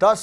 10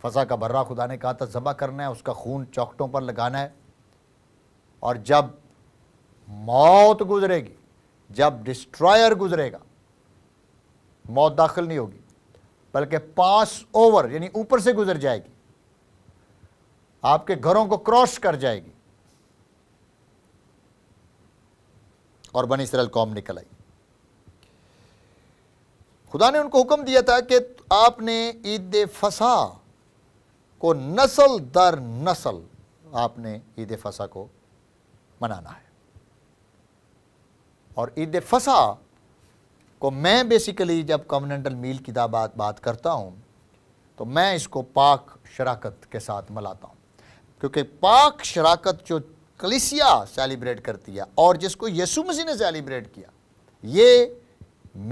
فضا کا برہ خدا نے کہا تھا ذبح کرنا ہے، اس کا خون چوکھٹوں پر لگانا ہے، اور جب موت گزرے گی، جب ڈسٹرائر گزرے گا، موت داخل نہیں ہوگی بلکہ پاس اوور یعنی اوپر سے گزر جائے گی، آپ کے گھروں کو کراس کر جائے گی، اور بنی اسرائیل قوم نکل آئی۔ خدا نے ان کو حکم دیا تھا کہ آپ نے عید فصح کو نسل در نسل آپ نے عید فصح کو منانا ہے۔ اور عید فصح کو میں بیسیکلی جب کونینٹل میل کی بات کرتا ہوں تو میں اس کو پاک شراکت کے ساتھ ملاتا ہوں، کیونکہ پاک شراکت جو کلیسیا سیلیبریٹ کرتی ہے اور جس کو یسوع مسیح نے سیلیبریٹ کیا، یہ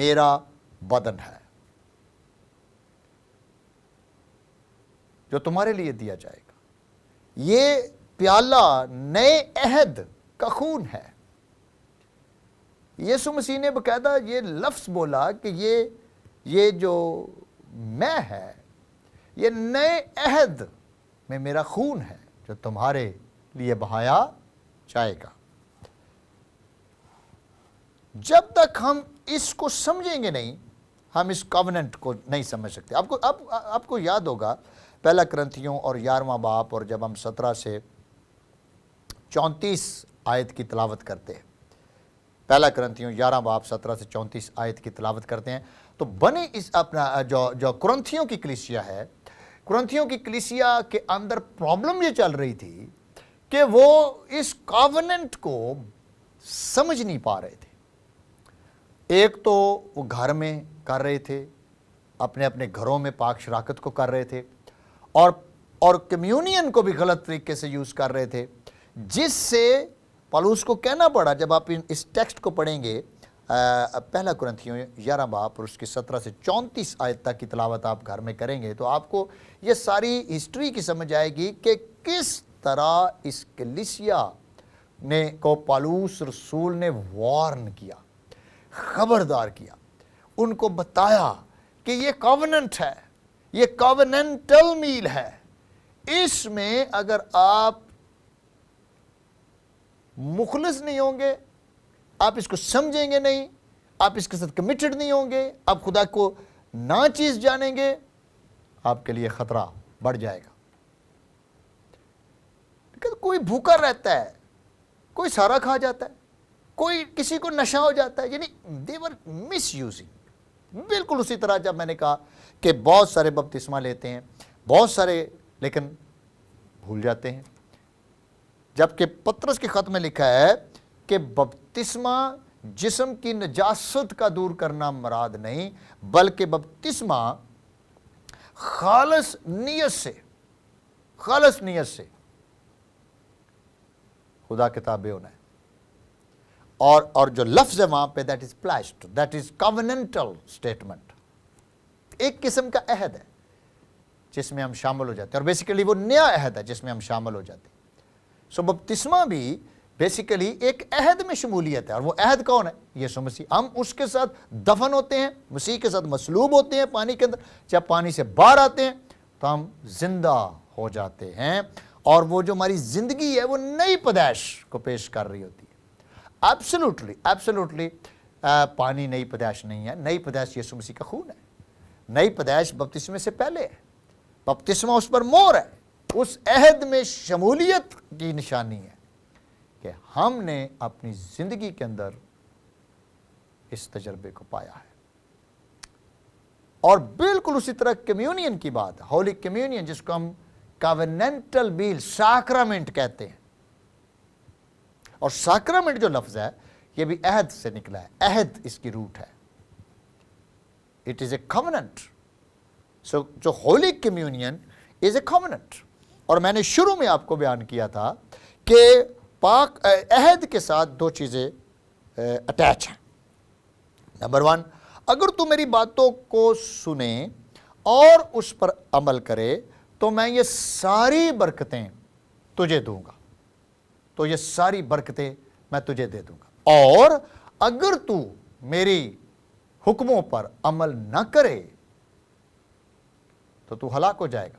میرا بدن ہے جو تمہارے لیے دیا جائے گا، یہ پیالہ نئے عہد کا خون ہے۔ یسوع مسیح نے باقاعدہ یہ لفظ بولا کہ یہ جو میں ہے، یہ نئے عہد میں میرا خون ہے جو تمہارے لیے بہایا جائے گا۔ جب تک ہم اس کو سمجھیں گے نہیں، ہم اس کووننٹ کو نہیں سمجھ سکتے۔ آپ کو یاد ہوگا پہلا کرنتھیوں اور 11واں باب، اور جب ہم 17 سے 34 آیت کی تلاوت کرتے ہیں، پہلا کرنتھیوں 11 باب 17 سے 34 آیت کی تلاوت کرتے ہیں، تو بنی اس اپنا جو کرنتھیوں کی کلیسیا ہے، کرنتھیوں کی کلیسیا کے اندر پرابلم یہ چل رہی تھی کہ وہ اس کووننٹ کو سمجھ نہیں پا رہے تھے۔ ایک تو وہ گھر میں کر رہے تھے، اپنے اپنے گھروں میں پاک شراکت کو کر رہے تھے، اور کمیونین کو بھی غلط طریقے سے یوز کر رہے تھے، جس سے پالوس کو کہنا پڑا، جب آپ اس ٹیکسٹ کو پڑھیں گے پہلا کرنتھیوں 11 باب اور اس کی 17 سے 34 آیت تک کی تلاوت آپ گھر میں کریں گے، تو آپ کو یہ ساری ہسٹری کی سمجھ آئے گی کہ کس طرح اس کلیسیا کو پالوس رسول نے وارن کیا، خبردار کیا، ان کو بتایا کہ یہ کووننٹ ہے، یہ کووننٹل میل ہے، اس میں اگر آپ مخلص نہیں ہوں گے، آپ اس کو سمجھیں گے نہیں، آپ اس کے ساتھ کمیٹڈ نہیں ہوں گے، آپ خدا کو ناچیز جانیں گے، آپ کے لیے خطرہ بڑھ جائے گا۔ کوئی بھوکا رہتا ہے، کوئی سارا کھا جاتا ہے، کوئی کسی کو نشہ ہو جاتا ہے، یعنی they were misusing۔ بالکل اسی طرح جب میں نے کہا کہ بہت سارے بپتسمہ لیتے ہیں، بہت سارے، لیکن بھول جاتے ہیں، جبکہ پطرس کے خط میں لکھا ہے کہ بپتسمہ جسم کی نجاست کا دور کرنا مراد نہیں، بلکہ بپتسمہ خالص نیت سے خدا کے تابع ہونا ہے۔ اور جو لفظ ہے وہاں پہ that is pledged, that is covenantal statement، ایک قسم کا عہد ہے جس میں ہم شامل ہو جاتے ہیں، اور بیسیکلی وہ نیا عہد ہے جس میں ہم شامل ہو جاتے ہیں۔ سو بپتسمہ بھی بیسیکلی ایک عہد میں شمولیت ہے، اور وہ عہد کون ہے؟ یسوع مسیح۔ ہم اس کے ساتھ دفن ہوتے ہیں، مسیح کے ساتھ مصلوب ہوتے ہیں پانی کے اندر، جب پانی سے باہر آتے ہیں تو ہم زندہ ہو جاتے ہیں، اور وہ جو ہماری زندگی ہے وہ نئی پیدائش کو پیش کر رہی ہوتی ہے۔ ایبسولوٹلی پانی نئی پیدائش نہیں ہے، نئی پیدائش یسوع مسیح کا خون ہے۔ نئی پیدائش بپتسمے سے پہلے ہے، بپتسمہ اس پر مہر ہے، اس عہد میں شمولیت کی نشانی ہے کہ ہم نے اپنی زندگی کے اندر اس تجربے کو پایا ہے۔ اور بالکل اسی طرح کمیونین کی بات ہے، ہولی کمیونین، جس کو ہم کووننٹل میل ساکرامنٹ کہتے ہیں، اور ساکرامنٹ جو لفظ ہے یہ بھی عہد سے نکلا ہے، عہد اس کی روٹ ہے، اٹ از اے کووننٹ۔ سو جو ہولی کمیونین از اے کووننٹ۔ اور میں نے شروع میں آپ کو بیان کیا تھا کہ پاک عہد کے ساتھ دو چیزیں اٹیچ ہیں۔ نمبر 1، اگر تو میری باتوں کو سنے اور اس پر عمل کرے تو میں یہ ساری برکتیں تجھے دوں گا، تو یہ ساری برکتیں میں تجھے دے دوں گا۔ اور اگر تو میری حکموں پر عمل نہ کرے تو ہلاک ہو جائے گا۔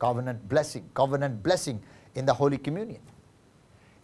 covenant blessing in the holy communion।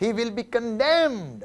He will be condemned।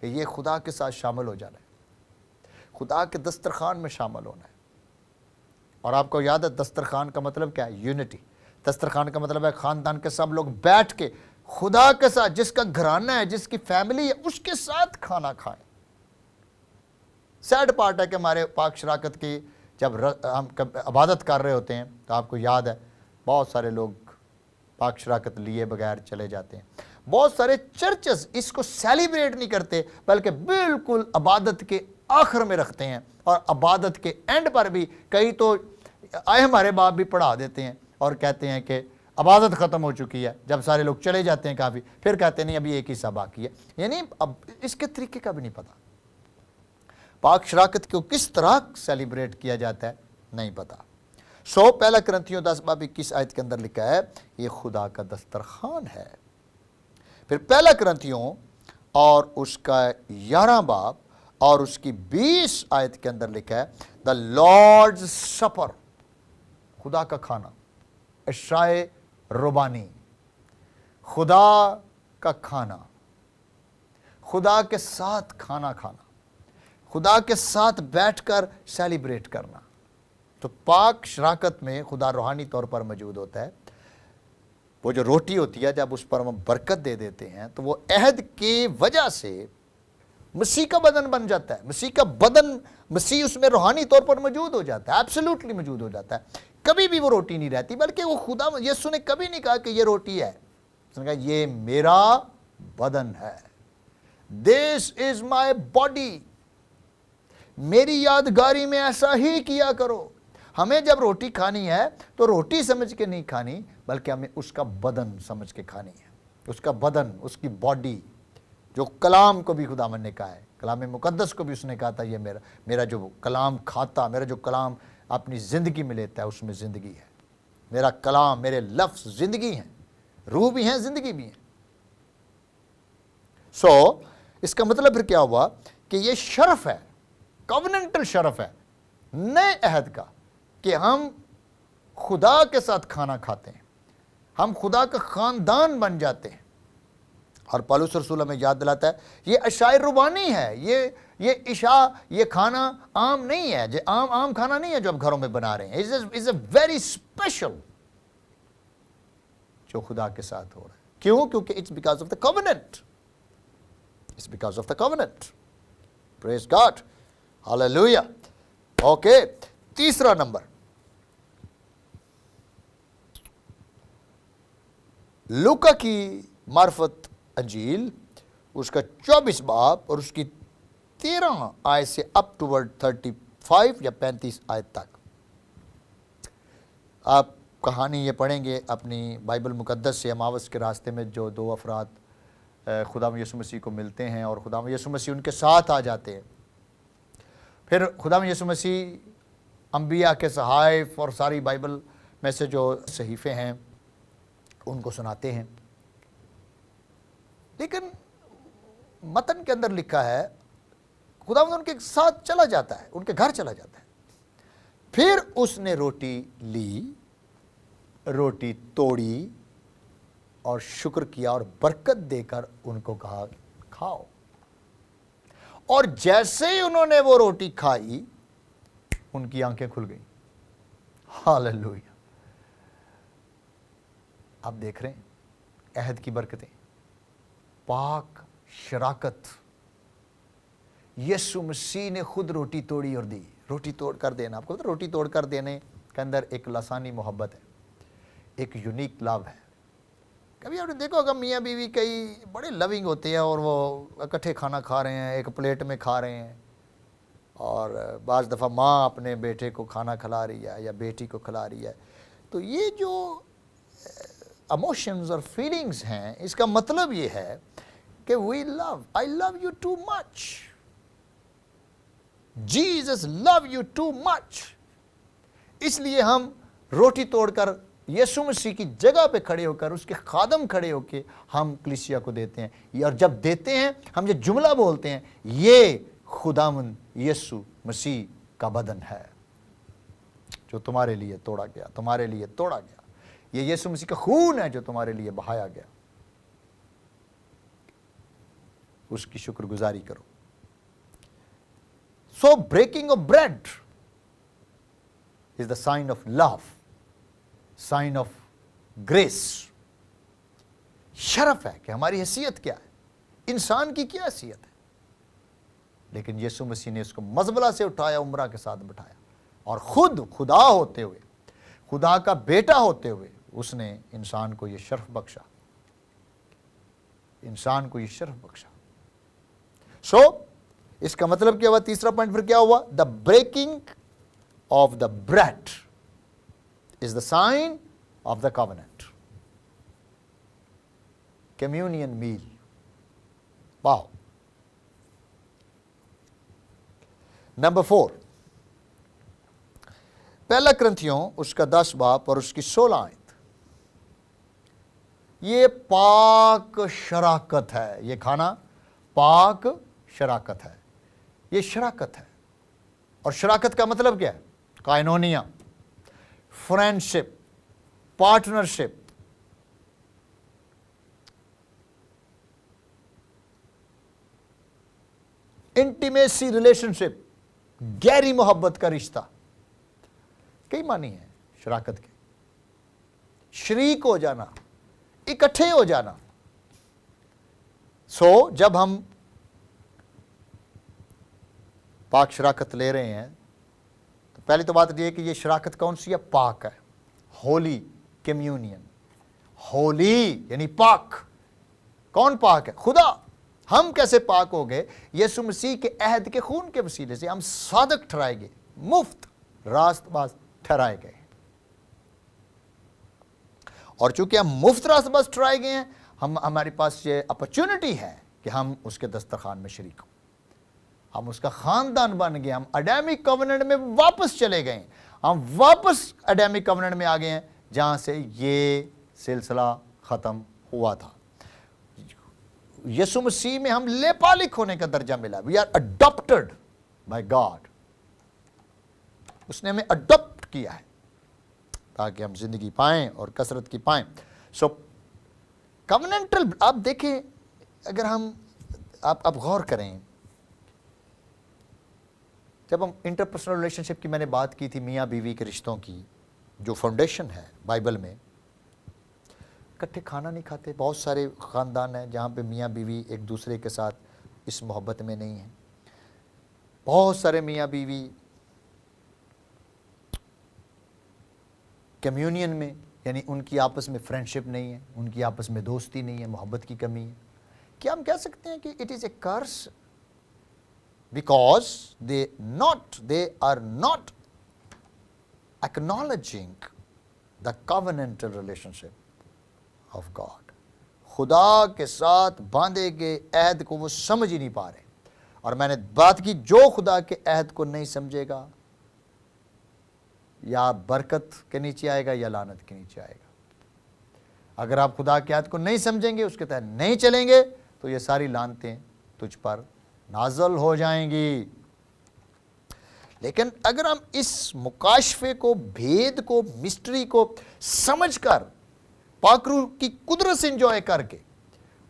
کہ یہ خدا کے ساتھ شامل ہو جانا ہے, خدا کے دسترخوان میں شامل ہونا ہے. اور آپ کو یاد ہے دسترخوان کا مطلب کیا ہے؟ یونٹی. دسترخوان کا مطلب ہے خاندان کے سب لوگ بیٹھ کے خدا کے ساتھ, جس کا گھرانہ ہے, جس کی فیملی ہے, اس کے ساتھ کھانا کھائیں. سیڈ پارٹ ہے کہ ہمارے پاک شراکت کی جب ہم عبادت کر رہے ہوتے ہیں تو آپ کو یاد ہے بہت سارے لوگ پاک شراکت لیے بغیر چلے جاتے ہیں. بہت سارے چرچز اس کو سیلیبریٹ نہیں کرتے بلکہ بالکل عبادت کے آخر میں رکھتے ہیں, اور عبادت کے اینڈ پر بھی کئی تو آئے ہمارے باپ بھی پڑھا دیتے ہیں اور کہتے ہیں کہ عبادت ختم ہو چکی ہے. جب سارے لوگ چلے جاتے ہیں کافی, پھر کہتے ہیں نہیں ابھی ایک حصہ باقی ہے. یعنی اب اس کے طریقے کا بھی نہیں پتا, پاک شراکت کو کس طرح سیلیبریٹ کیا جاتا ہے نہیں پتا. پہلا کرنتھیوں 10:21 آیت کے اندر لکھا ہے یہ خدا کا دسترخوان ہے. پھر پہلا کرنتھیوں اور اس کا 11 باب اور اس کی 20 آیت کے اندر لکھا ہے دا لارڈز سپر, خدا کا کھانا. اشعیا ربانی, خدا کا کھانا, خدا کے ساتھ کھانا کھانا, خدا کے ساتھ بیٹھ کر سیلیبریٹ کرنا. تو پاک شراکت میں خدا روحانی طور پر موجود ہوتا ہے. وہ جو روٹی ہوتی ہے جب اس پر ہم برکت دے دیتے ہیں تو وہ عہد کی وجہ سے مسیح کا بدن بن جاتا ہے. مسیح کا بدن, مسیح اس میں روحانی طور پر موجود ہو جاتا ہے, ایبسلیوٹلی موجود ہو جاتا ہے. کبھی بھی وہ روٹی نہیں رہتی بلکہ وہ خدا, یسوع نے کبھی نہیں کہا کہ یہ روٹی ہے, اس نے کہا یہ میرا بدن ہے. دس از مائی باڈی, میری یادگاری میں ایسا ہی کیا کرو. ہمیں جب روٹی کھانی ہے تو روٹی سمجھ کے نہیں کھانی بلکہ ہمیں اس کا بدن سمجھ کے کھانی ہے. اس کا بدن, اس کی باڈی, جو کلام کو بھی خداوند نے کہا ہے, کلام مقدس کو بھی اس نے کہا تھا یہ میرا جو کلام کھاتا, میرا جو کلام اپنی زندگی میں لیتا ہے اس میں زندگی ہے. میرا کلام, میرے لفظ زندگی ہیں, روح بھی ہیں, زندگی بھی ہیں. اس کا مطلب پھر کیا ہوا کہ یہ شرف ہے, کووننٹل شرف ہے نئے عہد کا کہ ہم خدا کے ساتھ کھانا کھاتے ہیں, ہم خدا کا خاندان بن جاتے ہیں. اور پالوس رسول ہمیں یاد دلاتا ہے یہ اشعیا ربانی ہے, یہ عشاء, یہ کھانا عام نہیں ہے, عام کھانا نہیں ہے جو اب گھروں میں بنا رہے ہیں. It's a very special جو خدا کے ساتھ ہو رہا ہے. کیوں؟ کیونکہ it's because of the covenant. It's because of the covenant. Praise God. Hallelujah. Okay. تیسرا نمبر, لوکا کی معرفت انجیل اس کا 24 باب اور اس کی 13 آیت سے اپ ٹوورڈ 35 یا 35 آیت تک. آپ کہانی یہ پڑھیں گے اپنی بائبل مقدس سے. اماوس کے راستے میں جو دو افراد خدا یسوع مسیح کو ملتے ہیں اور خدا یسوع مسیح ان کے ساتھ آ جاتے ہیں. پھر خدا یسوع مسیح انبیاء کے صحائف اور ساری بائبل میں سے جو صحیفے ہیں ان کو سناتے ہیں. لیکن متن کے اندر لکھا ہے خدا ان کے ساتھ چلا جاتا ہے, ان کے گھر چلا جاتا ہے. پھر اس نے روٹی لی, روٹی توڑی اور شکر کیا اور برکت دے کر ان کو کہا کھاؤ. اور جیسے ہی انہوں نے وہ روٹی کھائی ان کی آنکھیں کھل گئیں. ہاللویا. آپ دیکھ رہے ہیں عہد کی برکتیں, پاک شراکت. یسوع مسیح نے خود روٹی توڑی اور دی. روٹی توڑ کر دینا, آپ کو پتہ روٹی توڑ کر دینے کے اندر ایک لسانی محبت ہے, ایک یونیک لو ہے. کبھی آپ نے دیکھو ہوگا میاں بیوی کئی بڑے لونگ ہوتے ہیں اور وہ اکٹھے کھانا کھا رہے ہیں, ایک پلیٹ میں کھا رہے ہیں, اور بعض دفعہ ماں اپنے بیٹے کو کھانا کھلا رہی ہے یا بیٹی کو کھلا رہی ہے. تو یہ جو ایموشنز اور فیلنگز ہیں اس کا مطلب یہ ہے کہ I love you too much. Jesus love you too much. اس لیے ہم روٹی توڑ کر یسوع مسیح کی جگہ پہ کھڑے ہو کر, اس کے خادم کھڑے ہو کے ہم کلیسیا کو دیتے ہیں. اور جب دیتے ہیں ہم یہ جملہ بولتے ہیں یہ خداوند یسوع مسیح کا بدن ہے جو تمہارے لیے توڑا گیا, تمہارے لیے توڑا گیا. یہ یسوع مسیح کا خون ہے جو تمہارے لیے بہایا گیا. اس کی شکر گزاری کرو. So breaking of bread is the sign of love, sign of grace. شرف ہے کہ ہماری حیثیت کیا ہے, انسان کی کیا حیثیت ہے, لیکن یسوع مسیح نے اس کو مزبلہ سے اٹھایا, عمرہ کے ساتھ بٹھایا, اور خود خدا ہوتے ہوئے, خدا کا بیٹا ہوتے ہوئے اس نے انسان کو یہ شرف بخشا, انسان کو یہ شرف بخشا. سو اس کا مطلب کیا ہوا؟ تیسرا پوائنٹ پھر کیا ہوا؟ دا breaking of the bread is the sign of the covenant. Communion meal. Wow. Number 4. پہلا کرنتھیوں اس کا 10 باب اور اس کی 16 آیت. یہ پاک شراکت ہے, یہ کھانا پاک شراکت ہے, یہ شراکت ہے. اور شراکت کا مطلب کیا ہے؟ کائنونیا, فرینڈشپ, پارٹنرشپ. انٹیمیسی ریلیشنشپ, گہری محبت کا رشتہ. کئی معنی ہیں شراکت کے. شریک ہو جانا, اکٹھے ہو جانا. سو جب ہم پاک شراکت لے رہے ہیں تو پہلی تو بات یہ ہے کہ یہ شراکت کون سی ہے؟ پاک ہے. ہولی کمیونین. ہولی یعنی پاک. کون پاک ہے؟ خدا. ہم کیسے پاک ہو گئے؟ یسوع مسیح کے عہد کے خون کے وسیلے سے ہم صادق ٹھہرائے گئے, مفت راست باز ٹھہرائے گئے. اور چونکہ ہم مفت راست باز ٹھہرائے گئے ہیں, ہمارے پاس یہ اپرچونٹی ہے کہ ہم اس کے دسترخوان میں شریک ہوں. ہم اس کا خاندان بن گئے, ہم اڈیمک کوننٹ میں واپس چلے گئے, ہم واپس اڈیمک کوننٹ میں آ گئے ہیں جہاں سے یہ سلسلہ ختم ہوا تھا. یسوع مسیح میں ہم لیپالک ہونے کا درجہ ملا. We are adopted by God. اس نے ہمیں اڈاپٹ کیا ہے تاکہ ہم زندگی پائیں اور کثرت کی پائیں. سو کوننٹل, آپ دیکھیں, اگر ہم آپ غور کریں, جب ہم انٹرپرسنل ریلیشن شپ کی میں نے بات کی تھی, میاں بیوی کے رشتوں کی جو فاؤنڈیشن ہے بائبل میں, اکٹھے کھانا نہیں کھاتے. بہت سارے خاندان ہیں جہاں پہ میاں بیوی ایک دوسرے کے ساتھ اس محبت میں نہیں ہیں. بہت سارے میاں بیوی کمیونین میں, یعنی ان کی آپس میں فرینڈشپ نہیں ہے, ان کی آپس میں دوستی نہیں ہے, محبت کی کمی ہے. کیا ہم کہہ سکتے ہیں کہ it is a curse because they are not acknowledging the covenantal relationship of God. خدا کے ساتھ باندھے گئے عہد کو وہ سمجھ ہی نہیں پا رہے. اور میں نے بات کی, جو خدا کے عہد کو نہیں سمجھے گا یا برکت کے نیچے آئے گا یا لعنت کے نیچے آئے گا. اگر آپ خدا کے عہد کو نہیں سمجھیں گے, اس کے تحت نہیں چلیں گے, تو یہ ساری لعنتیں تجھ پر نازل ہو جائیں گی. لیکن اگر ہم اس مکاشفے کو, بھید کو, مسٹری کو سمجھ کر, پاک روح کی قدرت سے انجوائے کر کے,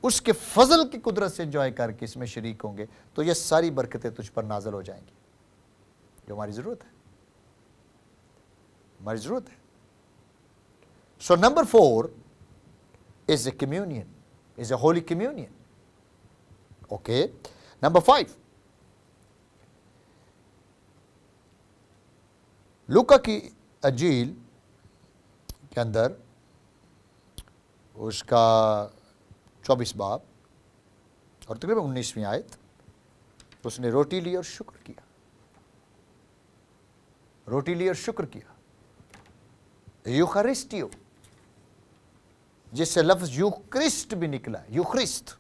اس کے فضل کی قدرت سے انجوائے کر کے اس میں شریک ہوں گے, تو یہ ساری برکتیں تجھ پر نازل ہو جائیں گی جو ہماری ضرورت ہے, ہماری ضرورت ہے. سو number 4 is a communion, is a holy communion. Okay. Number 5, لوکا کی انجیل کے اندر اس کا 24 باب اور تقریباً 19ویں آیت, اس نے روٹی لی اور شکر کیا. روٹی لی اور شکر کیا. یوخرسٹیو, جس سے لفظ یوکرسٹ بھی نکلا ہے, یوخرسٹ.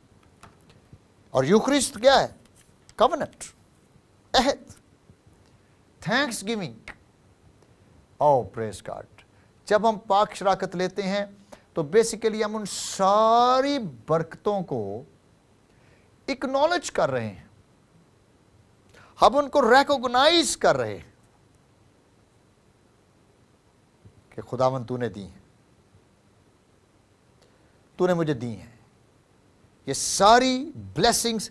اور یوخرسٹ کیا ہے؟ کوننٹ, عہد, تھینکس گیونگ. او پریز گاڈ. جب ہم پاک شراکت لیتے ہیں تو بیسیکلی ہم ان ساری برکتوں کو اکنالج کر رہے ہیں, ہم ان کو ریکوگنائز کر رہے ہیں کہ خداوند تو نے دی ہیں, تو نے مجھے دی ہیں. یہ ساری blessings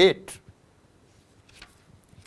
8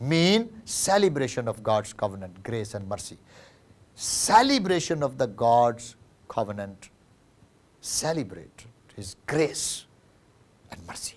mean celebration of God's covenant, grace and mercy. Celebration of the God's covenant. Celebrate His grace and mercy.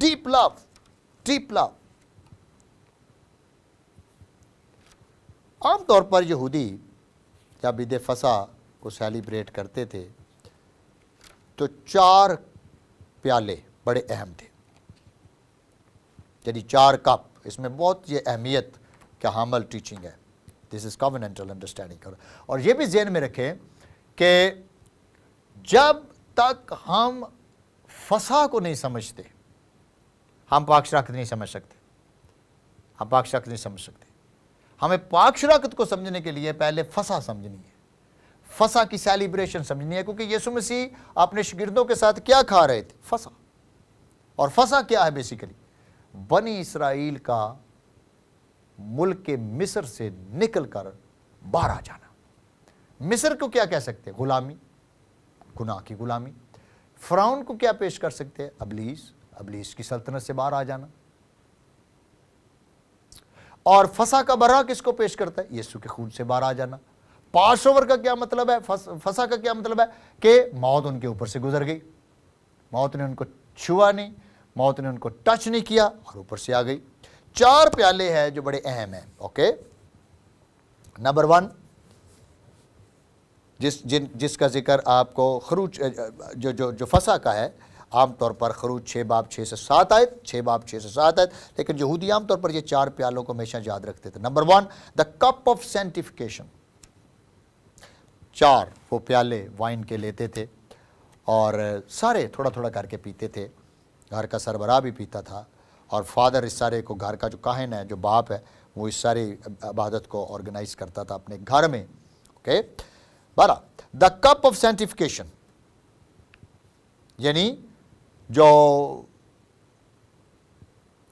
deep love, عام طور پر یہودی جب عید فصح کو سیلیبریٹ کرتے تھے تو 4 پیالے بڑے اہم تھے، یعنی 4 کپ. اس میں بہت یہ اہمیت کا حامل ٹیچنگ ہے. دس از کاوننٹل انڈرسٹینڈنگ. اور یہ بھی ذہن میں رکھیں کہ جب تک ہم فصح کو نہیں سمجھتے ہم پاک شراکت نہیں سمجھ سکتے. ہم پاک شراکت نہیں سمجھ سکتے. ہمیں پاک شراکت کو سمجھنے کے لیے پہلے فصح سمجھنی ہے، فصح کی سیلیبریشن سمجھنی ہے، کیونکہ یسوع مسیح اپنے شاگردوں کے ساتھ کیا کھا رہے تھے؟ فصح. اور فصح کیا ہے؟ بیسیکلی بنی اسرائیل کا ملک کے مصر سے نکل کر باہر آ جانا. مصر کو کیا کہہ سکتے؟ غلامی، گناہ کی غلامی. فرعون کو کیا پیش کر سکتے ہیں؟ ابلیس کی سلطنت سے باہر آ جانا. اور فصح کا برہ کس کو پیش کرتا ہے؟ یسوع کے خون سے باہر آ جانا. پاس اوور کا کیا مطلب ہے؟ فصح کا کیا مطلب ہے؟ کہ موت ان کے اوپر سے گزر گئی، موت نے ان کو چھوا نہیں، موت نے ان کو ٹچ نہیں کیا اور اوپر سے آ گئی. 4 پیالے ہیں جو بڑے اہم ہیں. اوکے، نمبر 1 جس کا ذکر آپ کو خروج جو فصح کا ہے، عام طور پر خروج 6 باب 6 سے 7 آیت، 6 باب 6 سے 7 آیت. لیکن یہودی عام طور پر یہ 4 پیالوں کو ہمیشہ یاد رکھتے تھے. Number 1 the cup of sanctification. 4 وہ پیالے وائن کے لیتے تھے اور سارے تھوڑا تھوڑا کر کے پیتے تھے. گھر کا سربراہ بھی پیتا تھا اور فادر اس سارے کو، گھر کا جو کاہن ہے، جو باپ ہے، وہ اس ساری عبادت کو آرگنائز کرتا تھا اپنے گھر میں. اوکے، 12 دا کپ آف سینٹیفیکیشن، یعنی جو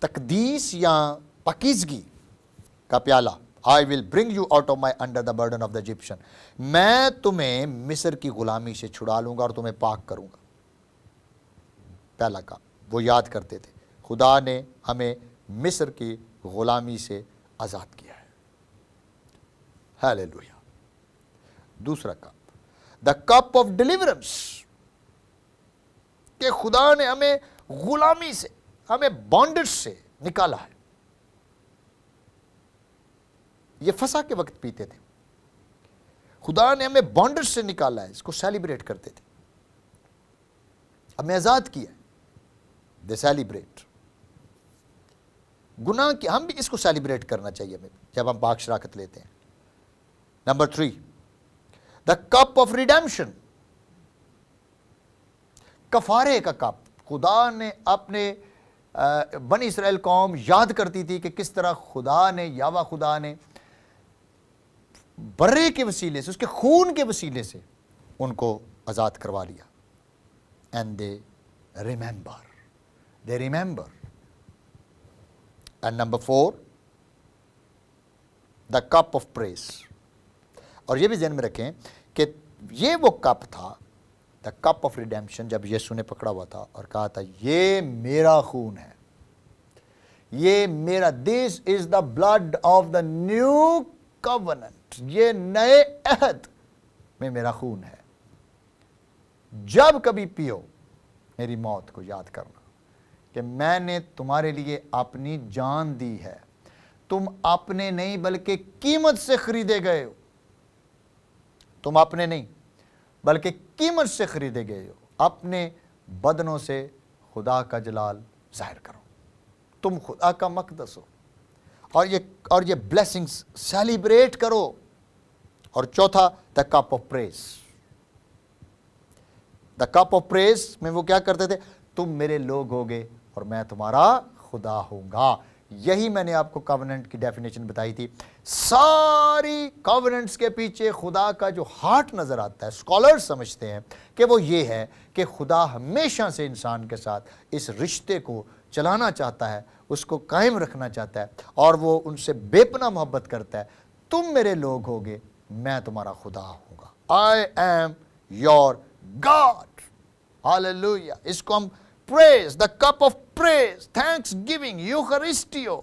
تقدیس یا پاکیزگی کا پیالہ. I will bring you out of my under the burden of the Egyptian. میں تمہیں مصر کی غلامی سے چھڑا لوں گا اور تمہیں پاک کروں گا. پہلا کام وہ یاد کرتے تھے، خدا نے ہمیں مصر کی غلامی سے آزاد کیا ہے. ہیلیلویا. دوسرا cup the cup of deliverance, کہ خدا نے ہمیں غلامی سے، ہمیں بانڈج سے نکالا ہے. یہ فصح کے وقت پیتے تھے. خدا نے ہمیں بانڈج سے نکالا ہے، اس کو سیلیبریٹ کرتے تھے. ہمیں آزاد کیا ہے. They celebrate. گناہ کی ہم بھی اس کو سیلیبریٹ کرنا چاہیے ہمیں جب ہم پاک شراکت لیتے ہیں. Number 3 the cup of redemption, کفارے کا کپ. خدا نے اپنے بنی اسرائیل قوم یاد کرتی تھی کہ کس طرح خدا نے، یہوہ خدا نے برے کے وسیلے سے، اس کے خون کے وسیلے سے ان کو آزاد کروا لیا. And they remember. And number 4 the cup of praise. اور یہ بھی ذہن میں رکھیں کہ یہ وہ کپ تھا، دا کپ آف ریڈیمشن، جب یسوع نے پکڑا ہوا تھا اور کہا تھا یہ میرا خون ہے، یہ میرا، this is the blood of the new covenant, یہ نئے عہد میں میرا خون ہے. جب کبھی پیو میری موت کو یاد کرنا کہ میں نے تمہارے لیے اپنی جان دی ہے. تم اپنے نہیں بلکہ قیمت سے خریدے گئے ہو. تم اپنے نہیں بلکہ قیمت سے خریدے گئے ہو. اپنے بدنوں سے خدا کا جلال ظاہر کرو. تم خدا کا مقدس ہو. اور یہ بلیسنگز سیلیبریٹ کرو. اور چوتھا the cup of praise. The cup of praise میں وہ کیا کرتے تھے؟ تم میرے لوگ ہوگے اور میں تمہارا خدا ہوں گا. یہی میں نے آپ کو کووننٹ کی ڈیفینیشن بتائی تھی. ساری کووننٹس کے پیچھے خدا کا جو ہارٹ نظر آتا ہے، اسکالرز سمجھتے ہیں کہ وہ یہ ہے کہ خدا ہمیشہ سے انسان کے ساتھ اس رشتے کو چلانا چاہتا ہے، اس کو قائم رکھنا چاہتا ہے اور وہ ان سے بے پناہ محبت کرتا ہے. تم میرے لوگ ہوگے، میں تمہارا خدا ہوں گا. I am your God. Hallelujah. اس کو ہم praise, the cup of praise, thanksgiving, Eucharistio،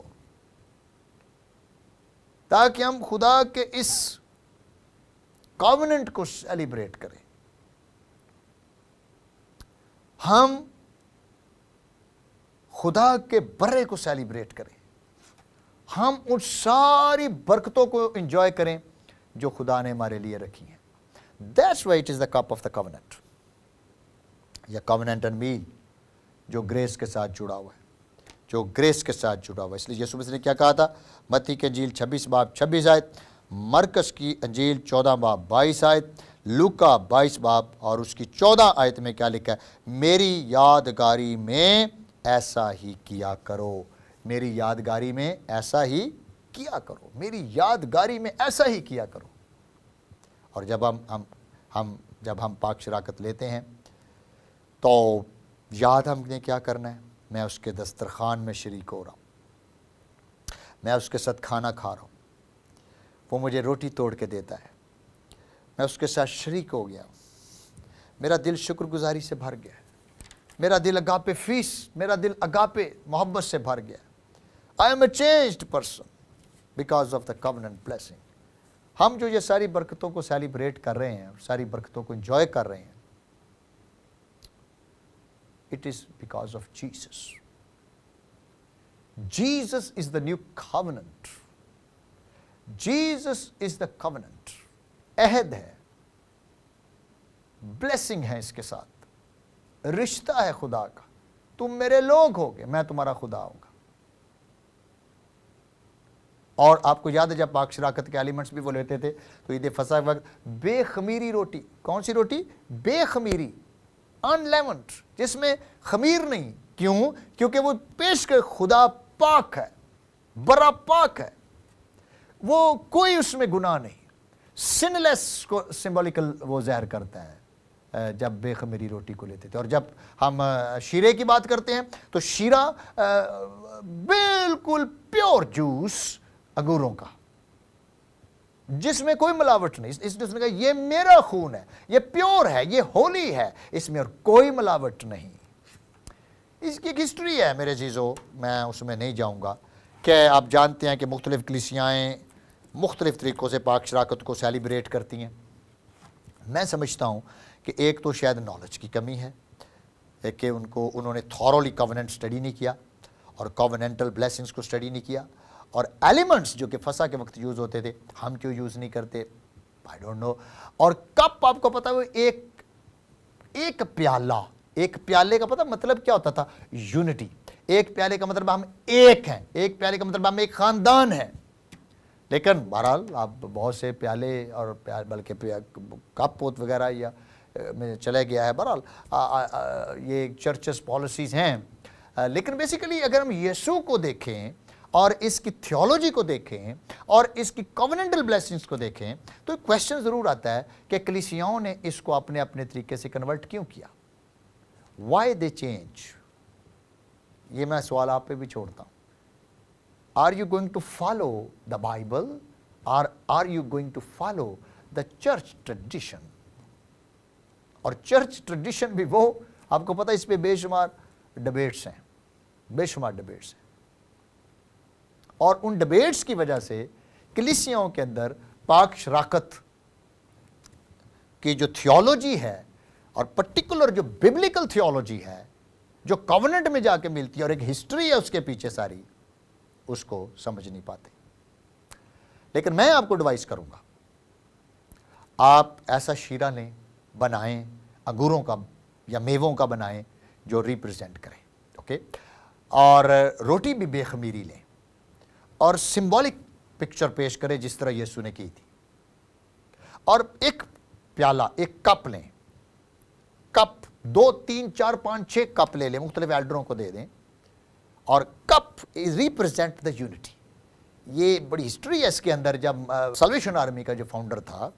تاکہ ہم خدا کے اس کووننٹ کو سیلیبریٹ کریں. ہم خدا کے برے کو سیلیبریٹ کریں. ہم ان ساری برکتوں کو انجوائے کریں جو خدا نے ہمارے لیے رکھی ہیں. That's why it is the cup of the covenant, یا covenant and meal, جو گریس کے ساتھ جڑا ہوا ہے, جو گریس کے ساتھ جڑا ہوا ہے. اس لیے یسوع مسیح نے کیا کہا تھا؟ متی کی انجیل 26 باب 26 آیت، مرکز کی انجیل 14 باب 22 آیت، لوکا 22 باب اور اس کی 14 آیت میں کیا لکھا ہے؟ میری یادگاری میں ایسا ہی کیا کرو. میری یادگاری میں ایسا ہی کیا کرو. میری یادگاری میں ایسا ہی کیا کرو. اور جب ہم پاک شراکت لیتے ہیں تو یاد ہم نے کیا کرنا ہے؟ میں اس کے دسترخوان میں شریک ہو رہا ہوں، میں اس کے ساتھ کھانا کھا رہا ہوں، وہ مجھے روٹی توڑ کے دیتا ہے، میں اس کے ساتھ شریک ہو گیا ہوں. میرا دل شکر گزاری سے بھر گیا ہے، میرا دل اگاپے فیس، میرا دل اگاپے محبت سے بھر گیا. I am a changed person because of the covenant blessing. ہم جو یہ ساری برکتوں کو سیلیبریٹ کر رہے ہیں، ساری برکتوں کو انجوائے کر رہے ہیں، it is because of Jesus. Jesus is the new covenant. Jesus is the covenant. عہد ہے، blessing ہے، اس کے ساتھ رشتہ ہے خدا کا. تم میرے لوگ ہوگے، میں تمہارا خدا ہوں گا. اور آپ کو یاد ہے جب پاک شراکت کے ایلیمنٹس بھی وہ لیتے تھے تو عید فصح کے وقت بے خمیری روٹی، کون سی روٹی؟ بے خمیری، انلیونڈ، جس میں خمیر نہیں. کیوں؟ کیونکہ وہ پیش کر خدا پاک ہے، برا پاک ہے، وہ کوئی اس میں گناہ نہیں. سن لیس کو سمبولیکل وہ ظاہر کرتا ہے جب بے خمیری روٹی کو لیتے تھے. اور جب ہم شیرے کی بات کرتے ہیں تو شیرہ بالکل پیور جوس انگوروں کا، جس میں کوئی ملاوٹ نہیں. اس نے کہا یہ میرا خون ہے، یہ پیور ہے، یہ ہولی ہے، اس میں اور کوئی ملاوٹ نہیں. اس کی ایک ہسٹری ہے میرے عزیزو، میں اس میں نہیں جاؤں گا. کہ آپ جانتے ہیں کہ مختلف کلیسیائیں مختلف طریقوں سے پاک شراکت کو سیلیبریٹ کرتی ہیں. میں سمجھتا ہوں کہ ایک تو شاید نالج کی کمی ہے کہ انہوں نے تھورولی کووننٹ اسٹڈی نہیں کیا اور کووننٹل بلیسنگز کو اسٹڈی نہیں کیا. اور ایلیمنٹس جو کہ فصح کے وقت یوز ہوتے تھے ہم کیوں یوز نہیں کرتے؟ I don't know. اور کپ آپ کو پتا ہے وہ ایک پیالہ، ایک پیالے کا پتہ مطلب کیا ہوتا تھا؟ یونٹی. ایک پیالے کا مطلب ہم ایک ہیں، ایک پیالے کا مطلب ہم ایک خاندان ہیں. لیکن بہرحال آپ بہت سے پیالے اور بلکہ کپ پوت وغیرہ یا میں چلے گیا ہے. بہرحال یہ چرچز پالیسیز ہیں. لیکن بیسیکلی اگر ہم یسوع کو دیکھیں اور اس کی تھیولوجی کو دیکھیں اور اس کی کووننٹل بلیسنگز کو دیکھیں تو ایک کویسچن ضرور آتا ہے کہ کلیسیاؤں نے اس کو اپنے اپنے طریقے سے کنورٹ کیوں کیا؟ Why they change? یہ میں سوال آپ پہ بھی چھوڑتا ہوں. Are you going to follow the Bible اور are you going to follow the church tradition? اور چرچ ٹریڈیشن بھی وہ آپ کو پتہ اس پہ بے شمار ڈبیٹس ہیں، بے شمار ڈبیٹس ہیں. اور ان ڈبیٹس کی وجہ سے کلیسیاؤں کے اندر پاک شراکت کی جو تھیولوجی ہے اور پرٹیکولر جو ببلیکل تھیولوجی ہے جو کووننٹ میں جا کے ملتی ہے اور ایک ہسٹری ہے اس کے پیچھے ساری، اس کو سمجھ نہیں پاتے. لیکن میں آپ کو ایڈوائز کروں گا آپ ایسا شیرہ لیں، بنائیں، انگوروں کا یا میووں کا بنائیں جو ریپرزینٹ کریں. اوکے. اور روٹی بھی بے خمیری لیں اور سمبولک پکچر پیش کریں جس طرح یسوع نے کی تھی. اور ایک پیالہ، ایک کپ لیں، کپ 2 3 4 5 6 کپ لے لیں، مختلف ایلڈروں کو دے دیں. اور کپ ریپرزینٹ دا یونٹی. یہ بڑی ہسٹری ہے اس کے اندر. جب سلویشن آرمی کا جو فاؤنڈر تھا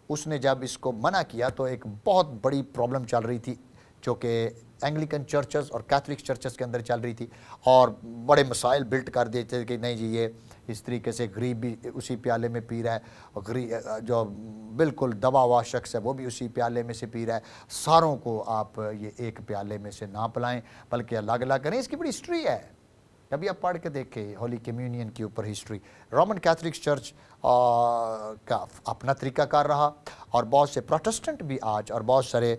اس نے جب اس کو منع کیا تو ایک بہت بڑی پرابلم چل رہی تھی جو کہ اینگلیکن چرچز اور کیتھولک چرچز کے اندر چل رہی تھی اور بڑے مسائل بلٹ کر دیتے تھے کہ نہیں جی یہ اس طریقے سے غریب بھی اسی پیالے میں پی رہا ہے اور جو بالکل دبا ہوا شخص ہے وہ بھی اسی پیالے میں سے پی رہا ہے. ساروں کو آپ یہ ایک پیالے میں سے نہ پلائیں بلکہ الگ الگ کریں. اس کی بڑی ہسٹری ہے، کبھی آپ پڑھ کے دیکھیں ہولی کمیونین کے اوپر ہسٹری. رومن کیتھولک چرچ کا اپنا طریقہ کار رہا اور بہت سے پروٹسٹنٹ بھی آج اور بہت سارے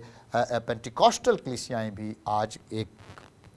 پینٹیکوسٹل کلیسیائیں بھی آج ایک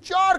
4